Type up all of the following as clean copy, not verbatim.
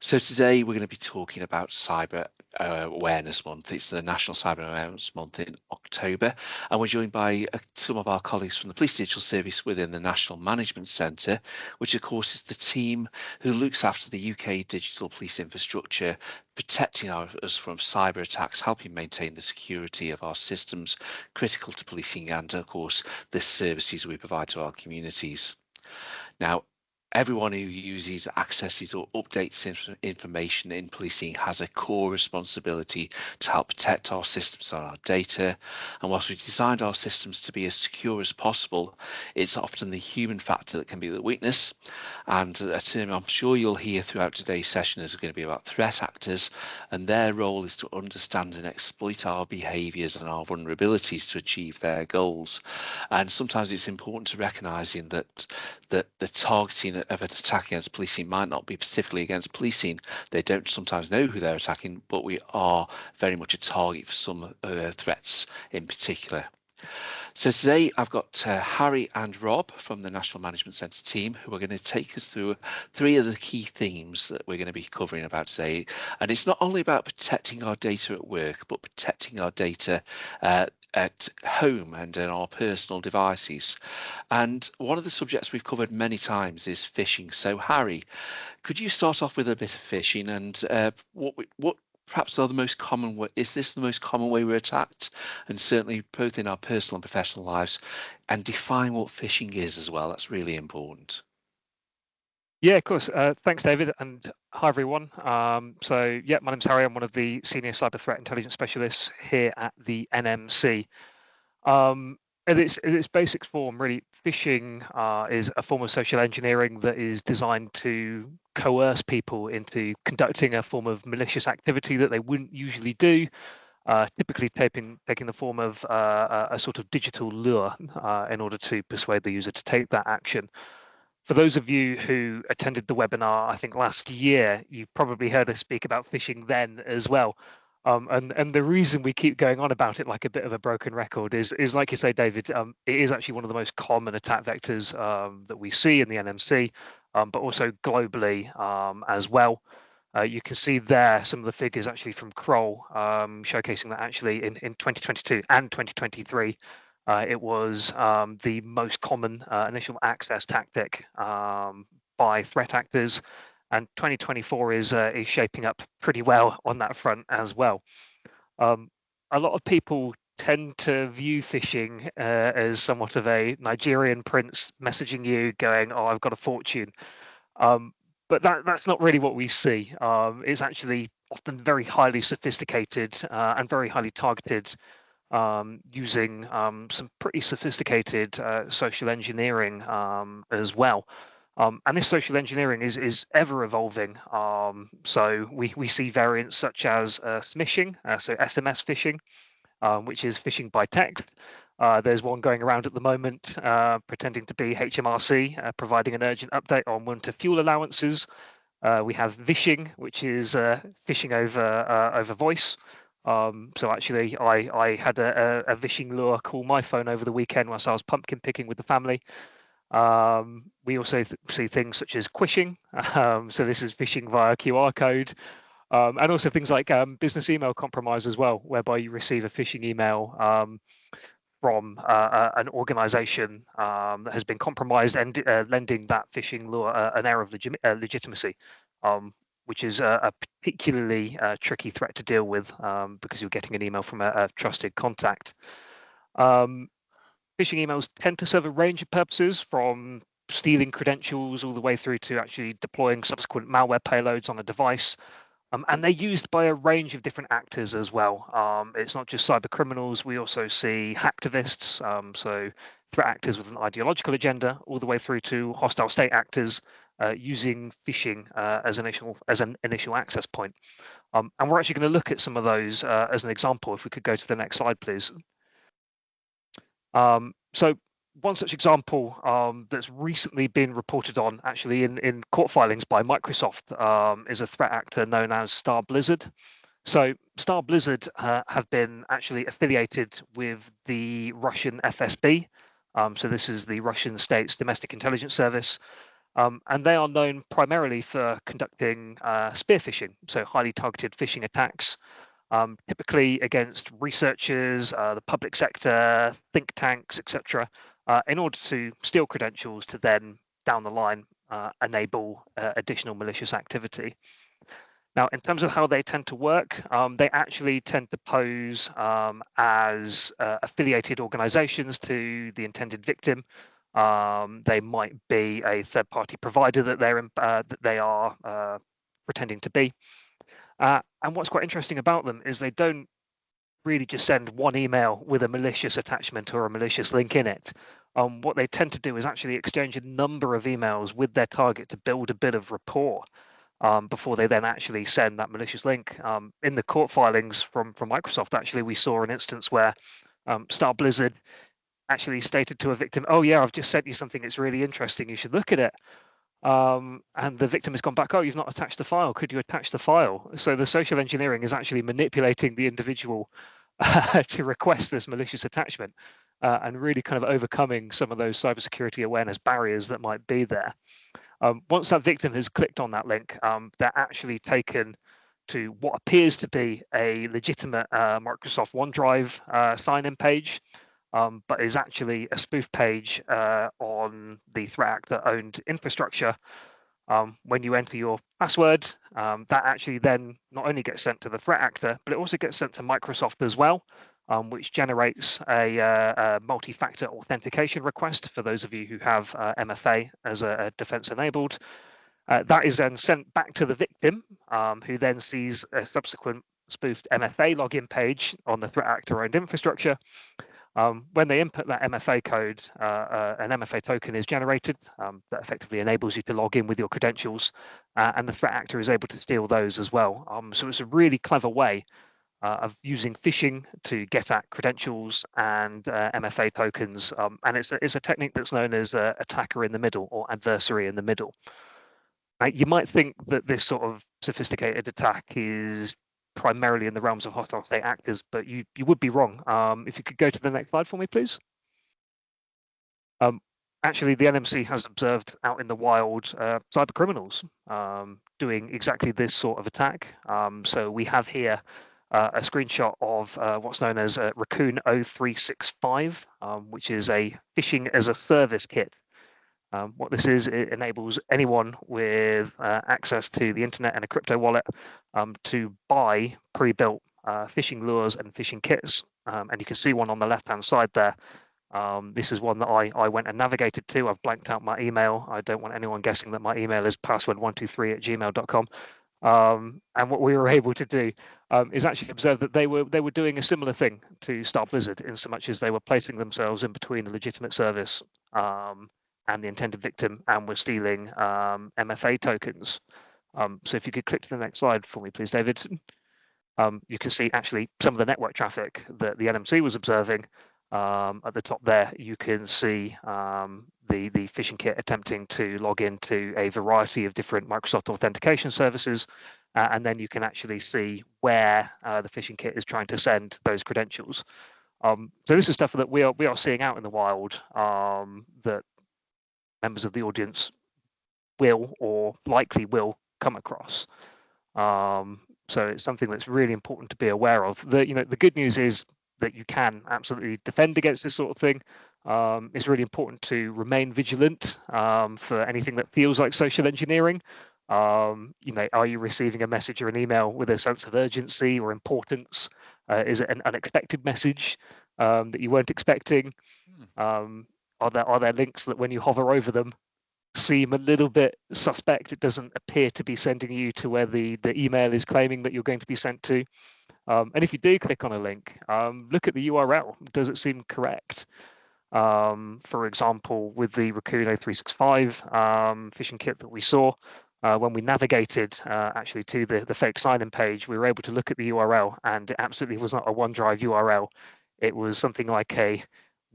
So today we're going to be talking about Cyber Awareness Month. It's the National Cyber Awareness Month in October, and we're joined by some of our colleagues from the Police Digital Service within the National Management Centre, which of course is the team who looks after the UK digital police infrastructure, protecting us from cyber attacks, helping maintain the security of our systems critical to policing, and of course the services we provide to our communities. Now, everyone who uses, accesses or updates information in policing has a core responsibility to help protect our systems and our data. And whilst we've designed our systems to be as secure as possible, it's often the human factor that can be the weakness. And a term I'm sure you'll hear throughout today's session is going to be about threat actors, and their role is to understand and exploit our behaviours and our vulnerabilities to achieve their goals. And sometimes it's important to recognise that the targeting of an attack against policing might not be specifically against policing. They don't sometimes know who they're attacking, but we are very much a target for some threats in particular. So today I've got Harry and Rob from the National Management Centre team who are going to take us through three of the key themes that we're going to be covering about today. And it's not only about protecting our data at work, but protecting our data at home and in our personal devices. And one of the subjects we've covered many times is phishing. So Harry, could you start off with a bit of phishing and what perhaps are the most common way, is this the most common way we're attacked? And certainly both in our personal and professional lives, and define what phishing is as well. That's really important. Yeah, of course. Thanks, David, and hi, everyone. Yeah, my name's Harry. I'm one of the senior cyber threat intelligence specialists here at the NMC. At its basic form, really, phishing is a form of social engineering that is designed to coerce people into conducting a form of malicious activity that they wouldn't usually do, typically taking the form of a sort of digital lure in order to persuade the user to take that action. For those of you who attended the webinar, I think last year, you probably heard us speak about phishing then as well. And the reason we keep going on about it like a bit of a broken record is like you say, David, it is actually one of the most common attack vectors that we see in the NMC, but also globally as well. You can see there some of the figures actually from Kroll showcasing that actually in 2022 and 2023, it was the most common initial access tactic by threat actors, and 2024 is shaping up pretty well on that front as well. A lot of people tend to view phishing as somewhat of a Nigerian prince messaging you going, "Oh, I've got a fortune," but that's not really what we see. It's actually often very highly sophisticated and very highly targeted, using some pretty sophisticated social engineering as well. And this social engineering is ever evolving. So we see variants such as smishing, so SMS phishing, which is phishing by text. There's one going around at the moment pretending to be HMRC, providing an urgent update on winter fuel allowances. We have vishing, which is phishing over voice. So actually, I had a vishing lure call my phone over the weekend whilst I was pumpkin picking with the family. We also see things such as quishing. So this is phishing via QR code. And also things like business email compromise as well, whereby you receive a phishing email from an organization that has been compromised and lending that phishing lure an air of legitimacy. Which is a particularly tricky threat to deal with because you're getting an email from a trusted contact. Phishing emails tend to serve a range of purposes, from stealing credentials all the way through to actually deploying subsequent malware payloads on a device. And they're used by a range of different actors as well. It's not just cyber criminals. We also see hacktivists, so threat actors with an ideological agenda, all the way through to hostile state actors using phishing as an initial access point. And we're actually going to look at some of those as an example. If we could go to the next slide, please. So one such example that's recently been reported on actually in court filings by Microsoft is a threat actor known as Star Blizzard. So Star Blizzard have been actually affiliated with the Russian FSB. So this is the Russian state's domestic intelligence service. And they are known primarily for conducting spear phishing, so highly targeted phishing attacks, typically against researchers, the public sector, think tanks, etc., in order to steal credentials to then, down the line, enable additional malicious activity. Now, in terms of how they tend to work, they actually tend to pose as affiliated organizations to the intended victim. They might be a third-party provider that they are pretending to be. And what's quite interesting about them is they don't really just send one email with a malicious attachment or a malicious link in it. What they tend to do is actually exchange a number of emails with their target to build a bit of rapport before they then actually send that malicious link. In the court filings from Microsoft, actually, we saw an instance where Star Blizzard actually stated to a victim, "Oh yeah, I've just sent you something. It's really interesting. You should look at it." And the victim has gone back, "Oh, you've not attached the file. Could you attach the file?" So the social engineering is actually manipulating the individual to request this malicious attachment and really kind of overcoming some of those cybersecurity awareness barriers that might be there. Once that victim has clicked on that link, they're actually taken to what appears to be a legitimate Microsoft OneDrive sign-in page, but is actually a spoof page on the threat actor-owned infrastructure. When you enter your password, that actually then not only gets sent to the threat actor, but it also gets sent to Microsoft as well, which generates a multi-factor authentication request for those of you who have MFA as a defense enabled. That is then sent back to the victim, who then sees a subsequent spoofed MFA login page on the threat actor-owned infrastructure. When they input that MFA code, an MFA token is generated that effectively enables you to log in with your credentials, and the threat actor is able to steal those as well. So it's a really clever way of using phishing to get at credentials and MFA tokens, and it's a technique that's known as attacker in the middle or adversary in the middle. You might think that this sort of sophisticated attack is primarily in the realms of hostile state actors, but you would be wrong. If you could go to the next slide for me, please. Actually, the NMC has observed out in the wild cyber criminals doing exactly this sort of attack. So we have here a screenshot of what's known as Raccoon 0365, which is a phishing as a service kit. What this is, it enables anyone with access to the internet and a crypto wallet to buy pre-built phishing lures and phishing kits. And you can see one on the left-hand side there. This is one that I went and navigated to. I've blanked out my email. I don't want anyone guessing that my email is password123@gmail.com. And what we were able to do is actually observe that they were doing a similar thing to Star Blizzard, in so much as they were placing themselves in between a legitimate service and the intended victim, and were stealing MFA tokens. So if you could click to the next slide for me, please, David. You can see actually some of the network traffic that the NMC was observing. At the top there, you can see the phishing kit attempting to log into a variety of different Microsoft authentication services, and then you can actually see where the phishing kit is trying to send those credentials. So this is stuff that we are seeing out in the wild that members of the audience will or likely will come across. So it's something that's really important to be aware of. The good news is that you can absolutely defend against this sort of thing. It's really important to remain vigilant for anything that feels like social engineering. Are you receiving a message or an email with a sense of urgency or importance? Is it an unexpected message that you weren't expecting? Are there links that when you hover over them seem a little bit suspect? It doesn't appear to be sending you to where the email is claiming that you're going to be sent to. And if you do click on a link, look at the URL. Does it seem correct? For example, with the Raccoon 0365 phishing kit that we saw, when we navigated actually to the fake sign-in page, we were able to look at the URL, and it absolutely was not a OneDrive URL. It was something like a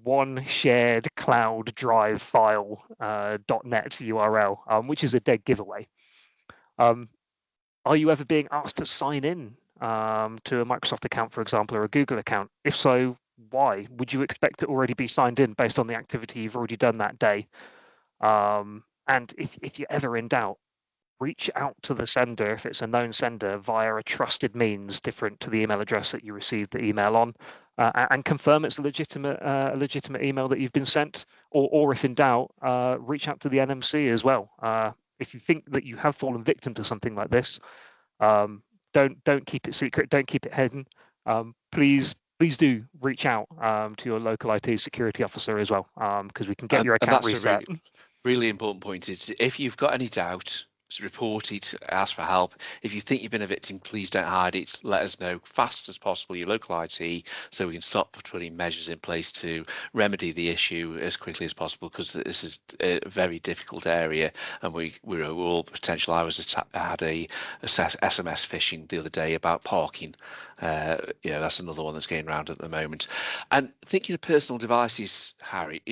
one shared cloud drive file .net URL, which is a dead giveaway. Are you ever being asked to sign in to a Microsoft account, for example, or a Google account? If so, why? Would you expect to already be signed in based on the activity you've already done that day? And if you're ever in doubt, reach out to the sender if it's a known sender via a trusted means different to the email address that you received the email on, and confirm it's a legitimate email that you've been sent, or if in doubt, reach out to the NMC as well. If you think that you have fallen victim to something like this, don't keep it secret, don't keep it hidden. Please do reach out to your local IT security officer as well, because we can get your account reset. Really important point is, if you've got any doubt, report it, ask for help. If you think you've been a victim, please don't hide it. Let us know fast as possible, your local IT, so we can start putting measures in place to remedy the issue as quickly as possible, because this is a very difficult area, and we're all potential. I had a SMS phishing the other day about parking. That's another one that's going around at the moment. And thinking of personal devices, Harry,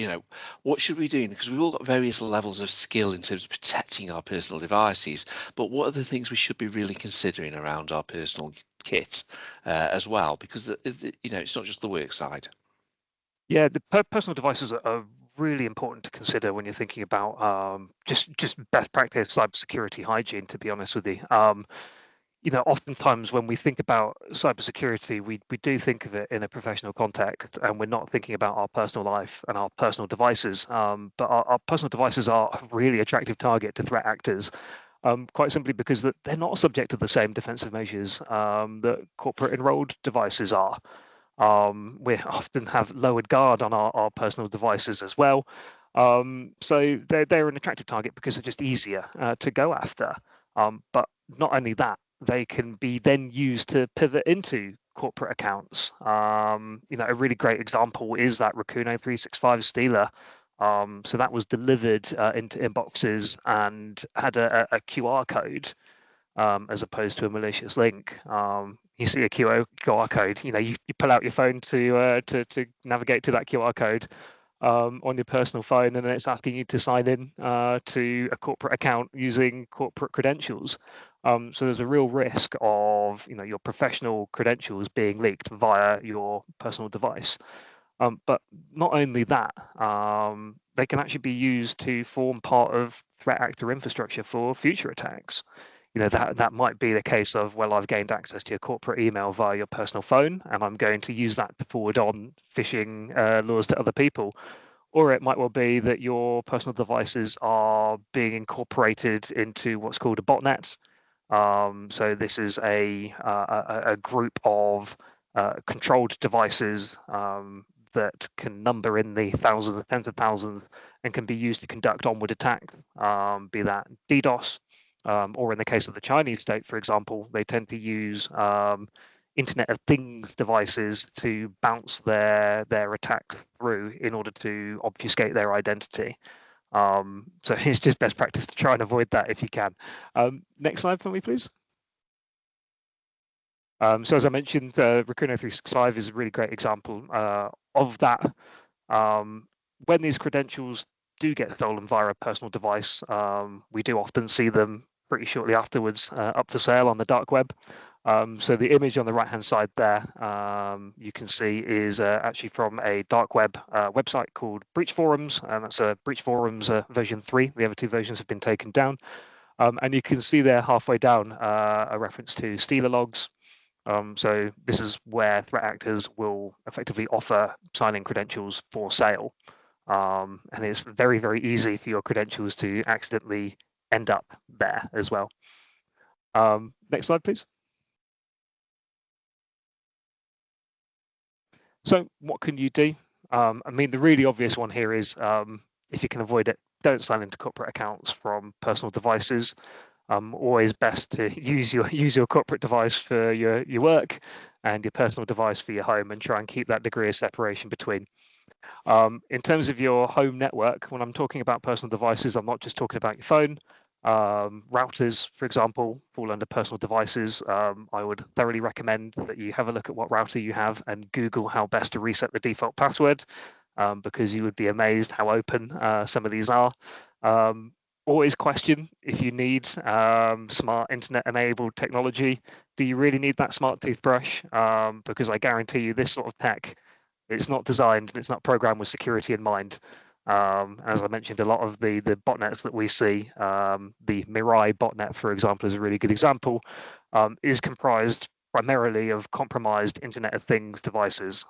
what should we do? Because we've all got various levels of skill in terms of protecting our personal devices, but what are the things we should be really considering around our personal kit as well? Because it's not just the work side. Yeah, the personal devices are really important to consider when you're thinking about just best practice cybersecurity hygiene, to be honest with you. Oftentimes when we think about cybersecurity, we do think of it in a professional context, and we're not thinking about our personal life and our personal devices. But our personal devices are a really attractive target to threat actors, quite simply because they're not subject to the same defensive measures that corporate enrolled devices are. We often have lowered guard on our personal devices as well. So they're an attractive target because they're just easier to go after. But not only that, they can be then used to pivot into corporate accounts. A really great example is that Rakuno 365 stealer. So that was delivered into inboxes and had a QR code as opposed to a malicious link. You see a QR code, you pull out your phone to navigate to that QR code on your personal phone, and then it's asking you to sign in to a corporate account using corporate credentials. So there's a real risk of your professional credentials being leaked via your personal device. But not only that, they can actually be used to form part of threat actor infrastructure for future attacks. That might be the case of, well, I've gained access to your corporate email via your personal phone, and I'm going to use that to forward on phishing laws to other people. Or it might well be that your personal devices are being incorporated into what's called a botnet. So this is a group of controlled devices that can number in the thousands, tens of thousands, and can be used to conduct onward attacks, be that DDoS, or in the case of the Chinese state, for example, they tend to use Internet of Things devices to bounce their attacks through in order to obfuscate their identity. So it's just best practice to try and avoid that if you can. Next slide for me, please. So as I mentioned, Rakuno 365 is a really great example of that. When these credentials do get stolen via a personal device, we do often see them pretty shortly afterwards up for sale on the dark web. So the image on the right hand side there, you can see is actually from a dark web website called Breach Forums, and that's a Breach Forums version 3. The other two versions have been taken down. And you can see there halfway down a reference to stealer logs. So this is where threat actors will effectively offer signing credentials for sale. And it's very, very easy for your credentials to accidentally end up there as well. Next slide, please. So what can you do? The really obvious one here is, if you can avoid it, don't sign into corporate accounts from personal devices. Always best to use your corporate device for your work and your personal device for your home, and try and keep that degree of separation between. In terms of your home network, when I'm talking about personal devices, I'm not just talking about your phone. Routers, for example, fall under personal devices. I would thoroughly recommend that you have a look at what router you have and Google how best to reset the default password, because you would be amazed how open some of these are. Always question if you need smart internet-enabled technology. Do you really need that smart toothbrush? Because I guarantee you this sort of tech, it's not designed and it's not programmed with security in mind. As I mentioned, a lot of the botnets that we see, the Mirai botnet, for example, is a really good example, is comprised primarily of compromised Internet of Things devices.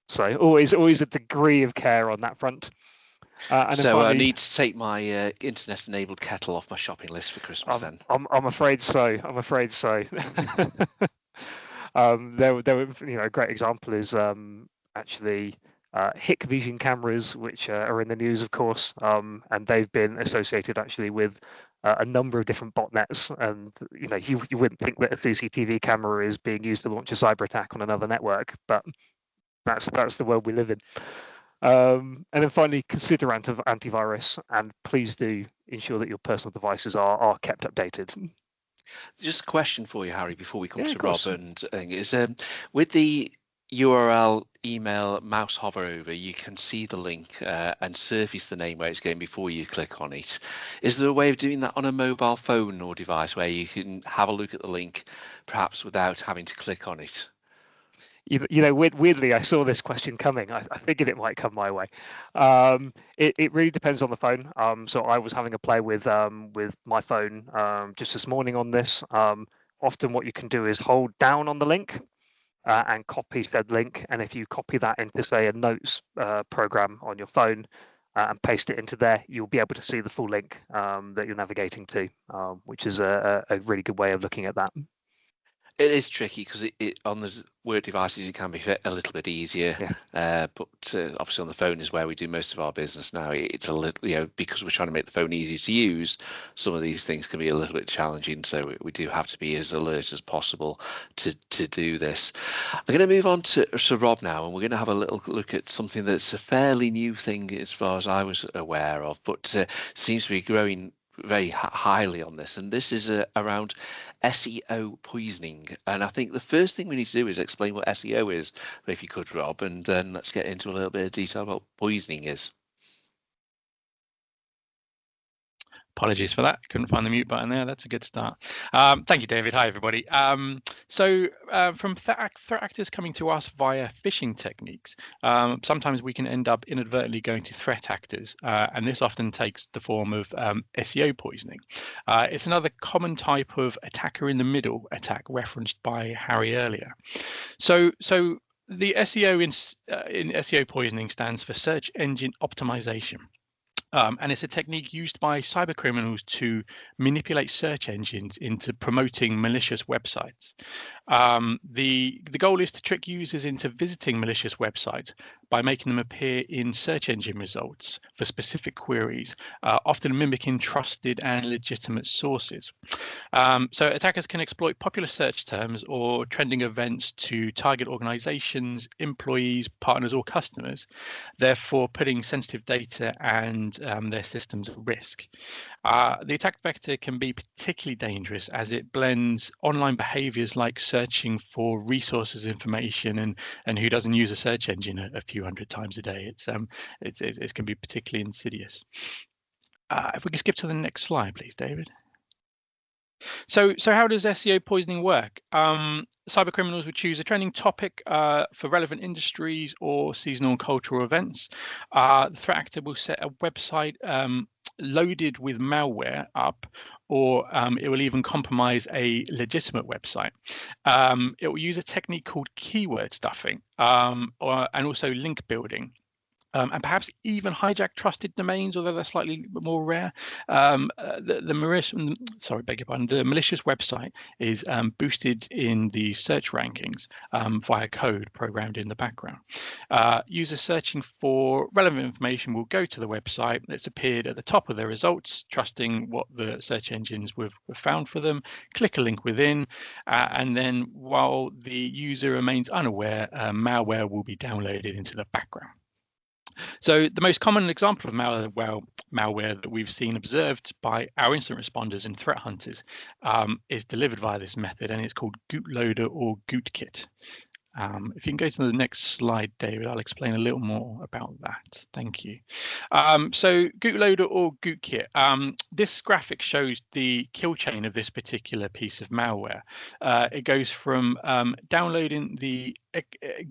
So always a degree of care on that front. And so finally, I need to take my internet-enabled kettle off my shopping list for Christmas. Then I'm afraid so. I'm afraid so. There were, a great example is actually Hikvision cameras, which are in the news, of course, and they've been associated actually with a number of different botnets. And you wouldn't think that a CCTV camera is being used to launch a cyber attack on another network, but that's the world we live in. And then finally, consider antivirus, and please do ensure that your personal devices are kept updated. Just a question for you, Harry, before we come to Rob and is with the URL email mouse hover over, you can see the link and surface the name where it's going before you click on it. Is there a way of doing that on a mobile phone or device where you can have a look at the link perhaps without having to click on it? Weirdly, I saw this question coming. I figured it might come my way. It really depends on the phone. So I was having a play with my phone just this morning on this. Often what you can do is hold down on the link and copy said link. And if you copy that into, say, a notes program on your phone and paste it into there, you'll be able to see the full link that you're navigating to, which is a really good way of looking at that. It is tricky because it on the work devices it can be a little bit easier, but obviously on the phone is where we do most of our business now. It's a little, because we're trying to make the phone easy to use. Some of these things can be a little bit challenging, so we do have to be as alert as possible to do this. I'm going to move on to Rob now, and we're going to have a little look at something that's a fairly new thing as far as I was aware of, but seems to be growing very highly on this, and this is around SEO poisoning. And I think the first thing we need to do is explain what SEO is, if you could, Rob, and then let's get into a little bit of detail about what poisoning is. Apologies for that. Couldn't find the mute button there. That's a good start. Thank you, David. Hi, everybody. From threat actors coming to us via phishing techniques, sometimes we can end up inadvertently going to threat actors, and this often takes the form of SEO poisoning. It's another common type of attacker in the middle attack referenced by Harry earlier. So the SEO in SEO poisoning stands for search engine optimization. And it's a technique used by cybercriminals to manipulate search engines into promoting malicious websites. The goal is to trick users into visiting malicious websites by making them appear in search engine results for specific queries, often mimicking trusted and legitimate sources. So attackers can exploit popular search terms or trending events to target organizations, employees, partners, or customers, therefore putting sensitive data and their systems at risk. The attack vector can be particularly dangerous as it blends online behaviors like searching for resources information and who doesn't use a search engine a few hundred times a day. It can be particularly insidious. If we can skip to the next slide, please, David. So how does SEO poisoning work? Cybercriminals would choose a trending topic for relevant industries or seasonal and cultural events. The threat actor will set a website loaded with malware up, or it will even compromise a legitimate website. It will use a technique called keyword stuffing and also link building. And perhaps even hijack trusted domains, although they're slightly more rare. The malicious website is boosted in the search rankings via code programmed in the background. Users searching for relevant information will go to the website that's appeared at the top of their results, trusting what the search engines have found for them, click a link within, and then while the user remains unaware, malware will be downloaded into the background. So the most common example of malware that we've seen observed by our incident responders and threat hunters is delivered via this method, and it's called GootLoader or GootKit. If you can go to the next slide, David, I'll explain a little more about that. Thank you. So GootLoader or GootKit, this graphic shows the kill chain of this particular piece of malware. It goes from downloading the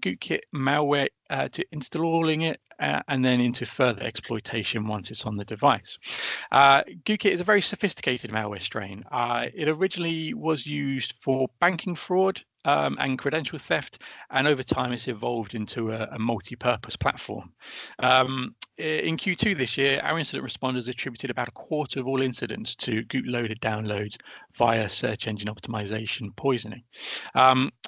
GootKit malware to installing it and then into further exploitation once it's on the device. GootKit is a very sophisticated malware strain. It originally was used for banking fraud and credential theft, and over time it's evolved into a multi-purpose platform. In Q2 this year, our incident responders attributed about a quarter of all incidents to Goot-loader downloads via search engine optimization poisoning.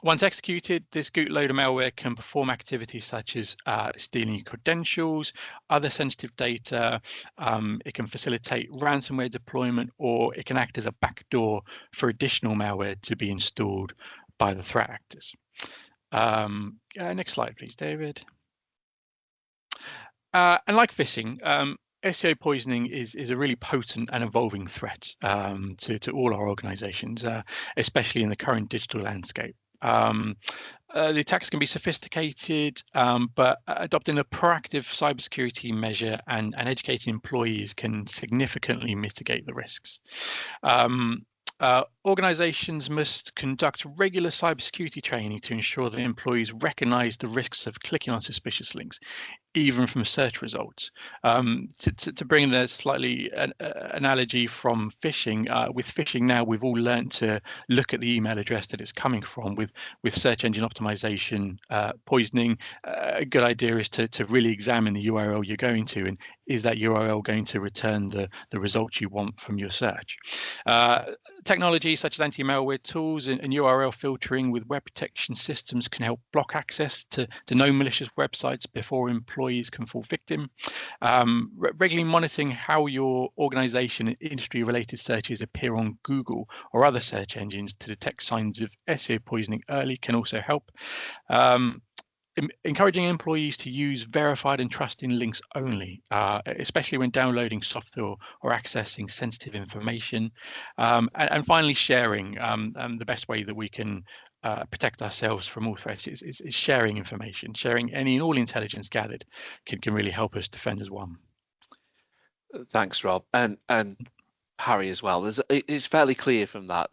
Once executed, this Goot-loader malware can perform activities such as stealing your credentials, other sensitive data. It can facilitate ransomware deployment, or it can act as a backdoor for additional malware to be installed by the threat actors. Next slide, please, David. And like phishing, SEO poisoning is a really potent and evolving threat to all our organizations, especially in the current digital landscape. The attacks can be sophisticated, but adopting a proactive cybersecurity measure and educating employees can significantly mitigate the risks. Organizations must conduct regular cybersecurity training to ensure that employees recognize the risks of clicking on suspicious links, even from search results. To bring the slightly analogy from phishing, with phishing now we've all learned to look at the email address that it's coming from. With search engine optimization poisoning, a good idea is to really examine the URL you're going to, and is that URL going to return the results you want from your search. Technology such as anti-malware tools and URL filtering with web protection systems can help block access to known malicious websites before employees can fall victim. Regularly monitoring how your organization and industry-related searches appear on Google or other search engines to detect signs of SEO poisoning early can also help. Encouraging employees to use verified and trusting links only, especially when downloading software or accessing sensitive information. And finally, sharing. The best way that we can protect ourselves from all threats is sharing information. Sharing any and all intelligence gathered can really help us defend as one. Thanks, Rob, and Harry as well. It's fairly clear from that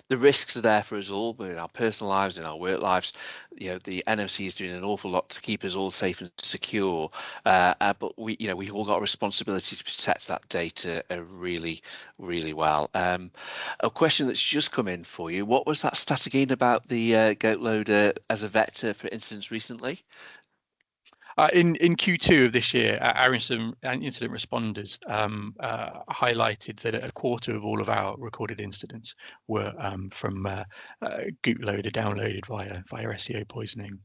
the risks are there for us all, but in our personal lives, in our work lives. The NMC is doing an awful lot to keep us all safe and secure. But we've all got a responsibility to protect that data really, really well. A question that's just come in for you: what was that stat again about the Goat-loader as a vector for incidents recently? In Q2 of this year, our incident responders highlighted that a quarter of all of our recorded incidents were from Goot-loader downloaded via SEO poisoning.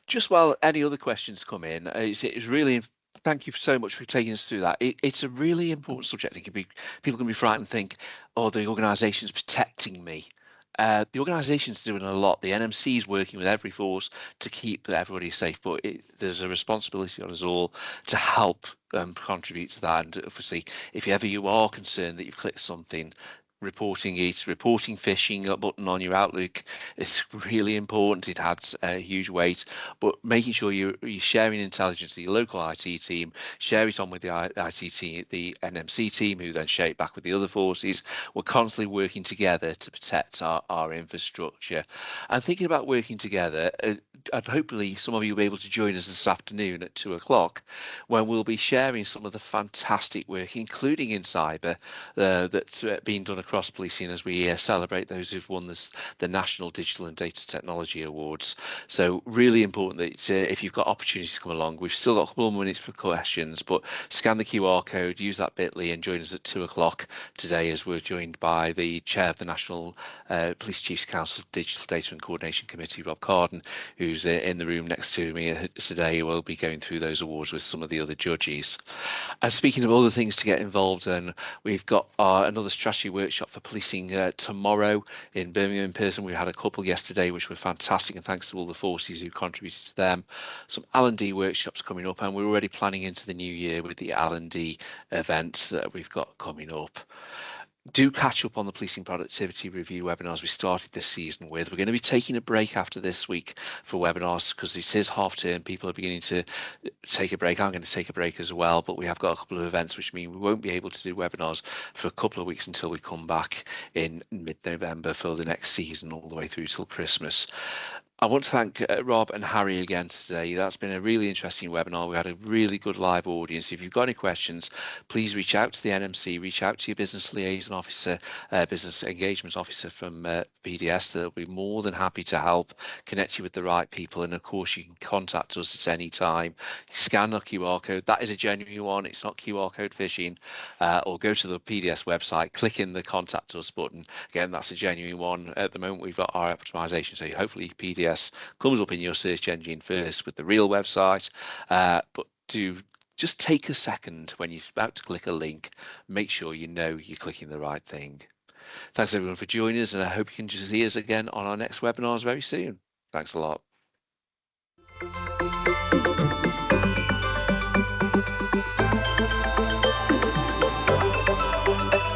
Just while any other questions come in, it's really. Thank you so much for taking us through that. It's a really important subject. People can be frightened and think, "Oh, the organisation's protecting me." The organisation's doing a lot. The NMC is working with every force to keep everybody safe, but there's a responsibility on us all to help contribute to that. And obviously, if ever you are concerned that you've clicked something, reporting phishing button on your Outlook, it's really important. It adds a huge weight, but making sure you're sharing intelligence to your local IT team, share it on with the IT team, the NMC team, who then share it back with the other forces. We're constantly working together to protect our infrastructure. And thinking about working together, and hopefully some of you will be able to join us this afternoon at 2 o'clock, when we'll be sharing some of the fantastic work, including in cyber, that's being done across policing as we celebrate those who've won the National Digital and Data Technology Awards. So really important that if you've got opportunities to come along, we've still got a couple more minutes for questions, but scan the QR code, use that bit.ly and join us at 2 o'clock today, as we're joined by the chair of the National Police Chiefs Council Digital Data and Coordination Committee, Rob Carden, who's in the room next to me today. We'll be going through those awards with some of the other judges. And speaking of other things to get involved in, we've got another strategy workshop for policing tomorrow in Birmingham in person. We had a couple yesterday which were fantastic, and thanks to all the forces who contributed to them. Some L&D workshops coming up, and we're already planning into the new year with the L&D events that we've got coming up. do catch up on the policing productivity review webinars we started this season with. We're going to be taking a break after this week for webinars because it is half term. People are beginning to take a break. I'm going to take a break as well, but we have got a couple of events which mean we won't be able to do webinars for a couple of weeks until we come back in mid-November for the next season all the way through till Christmas. I want to thank Rob and Harry again today. That's been a really interesting webinar. We had a really good live audience. If you've got any questions, please reach out to the NMC, reach out to your business liaison officer, business engagement officer from BDS. They'll be more than happy to help connect you with the right people. And of course, you can contact us at any time. Scan our QR code. That is a genuine one. It's not QR code phishing. Or go to the PDS website, click in the contact us button. Again, that's a genuine one. At the moment, we've got our optimization. So hopefully PDS comes up in your search engine first with the real website, but do just take a second when you're about to click a link, make sure you know you're clicking the right thing. Thanks everyone for joining us, and I hope you can just see us again on our next webinars very soon. Thanks a lot.